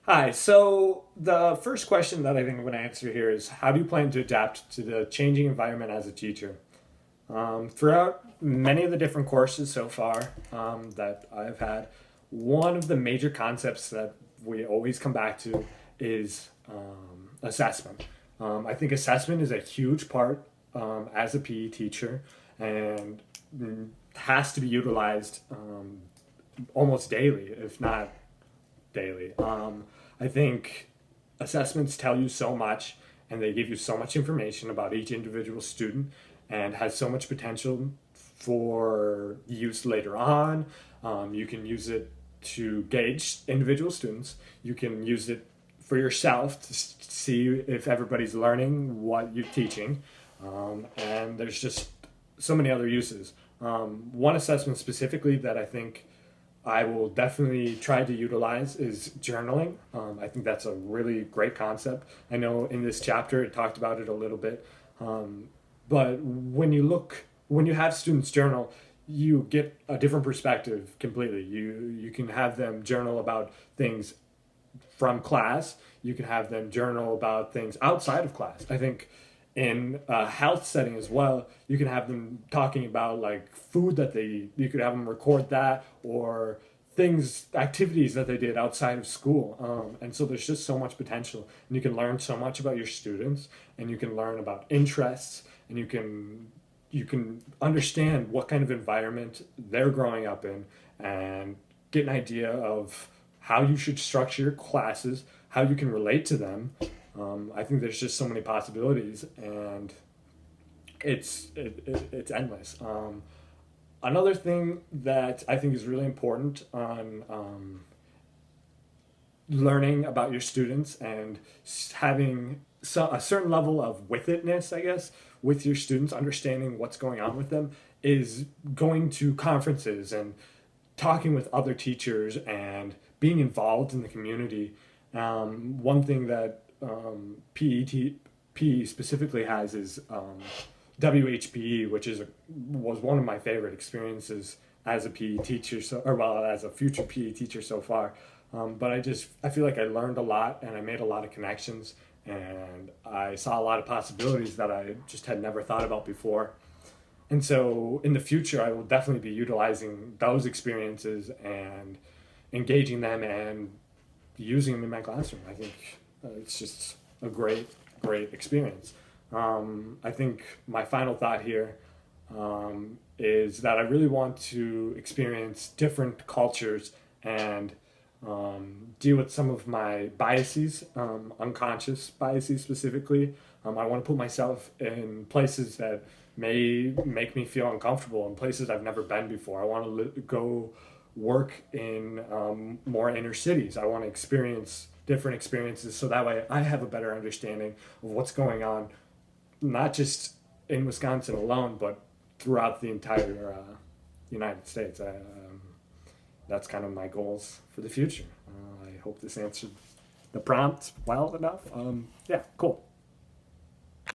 Hi. So the first question that I think I'm going to answer here is, how do you plan to adapt to the changing environment as a teacher? Throughout many of the different courses so far that I've had, one of the major concepts that we always come back to is assessment. I think assessment is a huge part as a PE teacher and has to be utilized almost daily, if not daily. I think assessments tell you so much and they give you so much information about each individual student and has so much potential for use later on. You can use it to gauge individual students. You can use it for yourself to see if everybody's learning what you're teaching. And there's just so many other uses. One assessment specifically that I think I will definitely try to utilize is journaling. I think that's a really great concept. I know in this chapter it talked about it a little bit, but when you have students journal, you get a different perspective completely. You can have them journal about things from class. You can have them journal about things outside of class. I think in a health setting as well, you can have them talking about like food that they eat. You could have them record that or things, activities that they did outside of school. And so there's just so much potential. And you can learn so much about your students and you can learn about interests and you can understand what kind of environment they're growing up in and get an idea of how you should structure your classes, how you can relate to them. I think there's just so many possibilities, and it's endless. Another thing that I think is really important on learning about your students and having a certain level of with itness, I guess, with your students, understanding what's going on with them, is going to conferences and talking with other teachers and being involved in the community. One thing that PE specifically has is WHPE, which was one of my favorite experiences as a PE teacher, as a future PE teacher so far. But I feel like I learned a lot and I made a lot of connections and I saw a lot of possibilities that I just had never thought about before. And so in the future, I will definitely be utilizing those experiences and engaging them and using them in my classroom. I think it's just a great experience. I think my final thought here is that I really want to experience different cultures and deal with some of my biases, unconscious biases specifically. I want to put myself in places that may make me feel uncomfortable, in places I've never been before. I want to go work in more inner cities. I want to experience different experiences so that way I have a better understanding of what's going on, not just in Wisconsin alone, but throughout the entire United States. That's kind of my goals for the future. I hope this answered the prompt well enough. Yeah, cool.